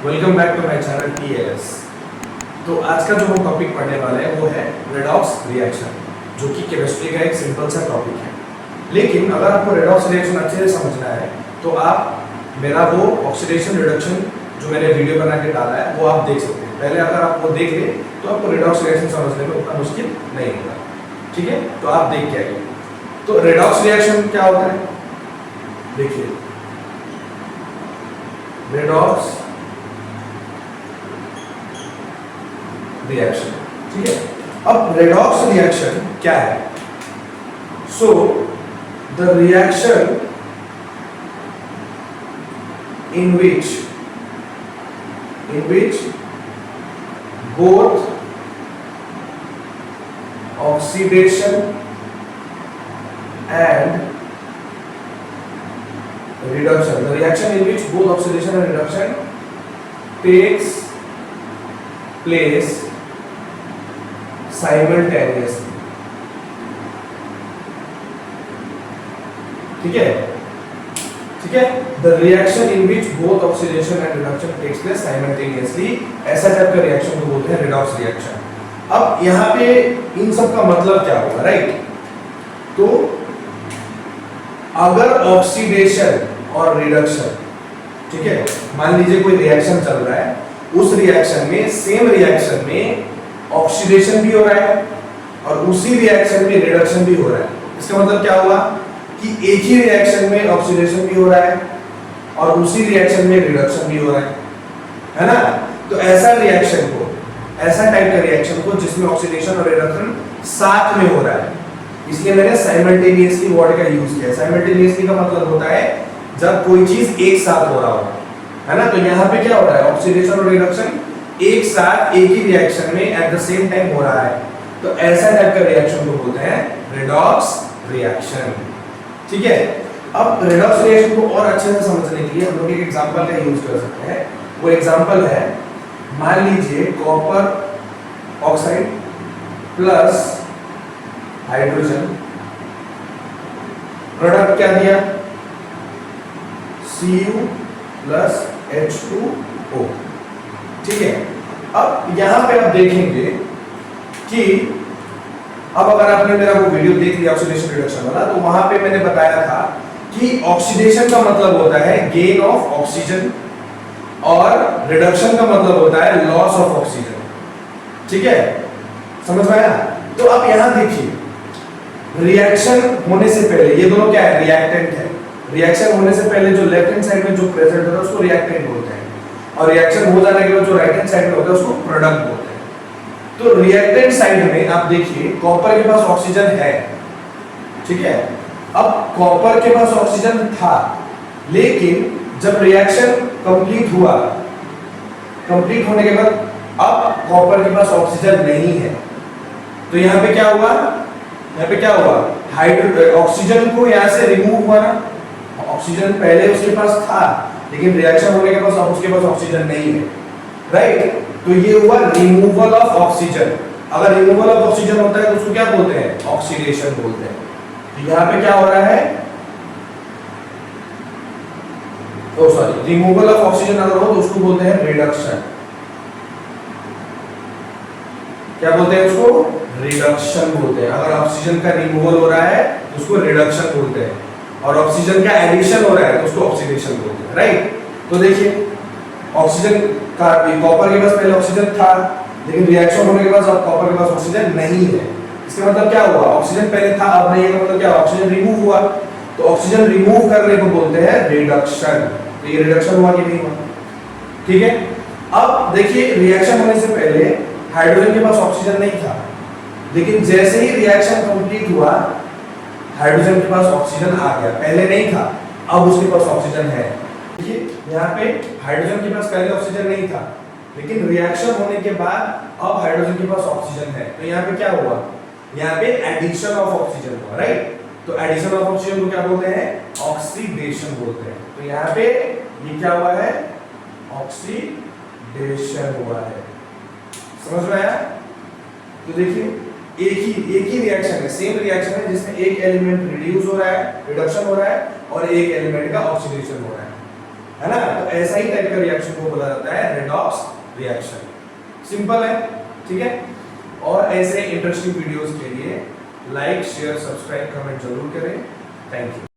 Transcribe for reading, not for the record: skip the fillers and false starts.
Welcome back to my channel TLS। तो आज का जो हम टॉपिक पढ़ने वाले हैं वो है रेडॉक्स रिएक्शन, जो कि केमिस्ट्री का एक सिंपल सा टॉपिक है। लेकिन अगर आपको रेडॉक्स रिएक्शन अच्छे से समझना है तो आप मेरा वो ऑक्सीडेशन रिडक्शन जो मैंने वीडियो बना के डाला है वो आप देख सकते हैं। पहले अगर आप वो देख लें तो आपको रेडॉक्स रिएक्शन समझने में उतना मुश्किल नहीं होगा। ठीक है, तो आप देख के आइए। तो रेडॉक्स रिएक्शन क्या होता है, देखिए रेडॉक्स रिएक्शन। ठीक है, अब रेडॉक्स रिएक्शन क्या है? So the reaction in which both oxidation and reduction, the reaction in which both oxidation and reduction takes place simultaneously। ठीक है, ठीक है, the reaction in which both oxidation and reduction takes place simultaneously, ऐसा type का reaction को बोलते हैं redox reaction. अब यहाँ पे इन सब का मतलब क्या होगा, राइट? तो अगर ऑक्सीडेशन और रिडक्शन, ठीक है, मान लीजिए कोई रिएक्शन चल रहा है, उस रिएक्शन में सेम रिएक्शन में ऑक्सीडेशन भी हो रहा है और उसी रिएक्शन में रिडक्शन भी हो रहा है। इसका मतलब क्या हुआ कि एक ही रिएक्शन में ऑक्सीडेशन भी हो रहा है और उसी रिएक्शन में रिडक्शन भी हो रहा है ना? तो ऐसा रिएक्शन को, ऐसा टाइप का रिएक्शन को जिसमें ऑक्सीडेशन और रिडक्शन साथ में हो रहा है, इसलिए मैंने साइमल्टेनियसली वर्ड का यूज किया। साइमल्टेनियसली का मतलब होता है जब कोई चीज एक साथ हो रहा हो, है ना? तो यहाँ पे क्या हो रहा है, ऑक्सीडेशन और रिडक्शन एक साथ एक ही रिएक्शन में एट द सेम टाइम हो रहा है। तो ऐसा टाइप का रिएक्शन को बोलते हैं रेडॉक्स रिएक्शन। ठीक है, अब रेडॉक्स रिएक्शन को और अच्छे से समझने के लिए हम लोग एक एग्जांपल का यूज कर सकते हैं। वो एग्जांपल है, मान लीजिए copper oxide plus hydrogen, product क्या दिया, Cu प्लस H2O। ठीक है, अब यहां पे आप देखेंगे कि अब अगर आपने मेरा वो वीडियो देख लिया ऑक्सीडेशन रिडक्शन वाला, तो वहां पे मैंने बताया था कि ऑक्सीडेशन का मतलब होता है गेन ऑफ ऑक्सीजन और रिडक्शन का मतलब होता है लॉस ऑफ ऑक्सीजन। ठीक है, समझ में आया? तो अब यहां देखिए, रिएक्शन होने से पहले ये दोनों क्या है, रिएक्टेंट है। रिएक्शन होने से पहले जो लेफ्ट हैंड साइड में जो प्रेजेंट होता है उसको रिएक्टेंट बोलते हैं, और रिएक्शन हो जाने के बाद जो राइट हैंड साइड में होता है उसको प्रोडक्ट बोलते हैं। तो रिएक्टेंट साइड में आप देखिए कॉपर के पास ऑक्सीजन है, ठीक है, अब कॉपर के पास ऑक्सीजन था, लेकिन जब रिएक्शन कंप्लीट हुआ, कंप्लीट होने के बाद अब कॉपर के पास ऑक्सीजन नहीं है, तो यहाँ पे क्या हुआ, यहाँ पे क्या हुआ, ऑक्सीजन को यहाँ से रिमूव हुआ ना। ऑक्सीजन पहले उसके पास था, लेकिन रिएक्शन होने के बाद अब उसके पास ऑक्सीजन नहीं है, राइट? तो ये हुआ रिमूवल ऑफ ऑक्सीजन। अगर रिमूवल ऑफ ऑक्सीजन होता है तो उसको क्या बोलते हैं, ऑक्सीडेशन बोलते हैं। तो यहाँ पे क्या हो रहा है, ओ सॉरी, रिमूवल ऑफ ऑक्सीजन अगर हो तो उसको बोलते हैं रिडक्शन। क्या बोलते हैं उसको, रिडक्शन बोलते हैं। अगर ऑक्सीजन का रिमूवल हो रहा है तो उसको रिडक्शन बोलते हैं, और ऑक्सीजन का एडिशन हो रहा है तो उसको ऑक्सीडेशन बोलते हैं, राइट? तो देखिए ऑक्सीजन का, कॉपर के पास पहले ऑक्सीजन था, लेकिन रिएक्शन होने के बाद अब कॉपर के पास ऑक्सीजन नहीं है। इसका मतलब क्या हुआ, ऑक्सीजन पहले था अब नहीं है, तो मतलब क्या, ऑक्सीजन रिमूव हुआ। तो ऑक्सीजन रिमूव करने को बोलते हैं रिडक्शन। तो ये रिडक्शन हुआ कि नहीं हुआ? ठीक है, अब देखिए रिएक्शन होने से पहले हाइड्रोजन के पास ऑक्सीजन नहीं था, लेकिन जैसे ही रिएक्शन कंप्लीट हुआ हाइड्रोजन के पास ऑक्सीजन आ गया, पहले नहीं था, अब उसके पास ऑक्सीजन है। देखिए यहाँ पे हाइड्रोजन के पास पहले ऑक्सीजन नहीं था, लेकिन रिएक्शन होने के बाद अब हाइड्रोजन के पास ऑक्सीजन है। तो यहाँ पे क्या हुआ, यहाँ पे एडिशन ऑफ ऑक्सीजन हुआ, राइट? तो एडिशन ऑफ ऑक्सीजन को क्या बोलते हैं, ऑक्सीडेशन बोलते हैं। तो यहाँ पे ये क्या हुआ है, ऑक्सीडेशन हुआ है। समझ में आया? तो देखिए एक ही रिएक्शन है, सेम रिएक्शन है, जिसमें एक एलिमेंट रिड्यूस हो रहा है, रिडक्शन हो रहा है, और एक एलिमेंट का ऑक्सीडेशन हो रहा है। है ना। तो ऐसा ही टाइप का रिएक्शन को बोला जाता है रेडॉक्स रिएक्शन। सिंपल है, ठीक है। और ऐसे इंटरेस्टिंग वीडियोस के लिए लाइक शेयर सब्सक्राइब कमेंट जरूर करें। Thank you.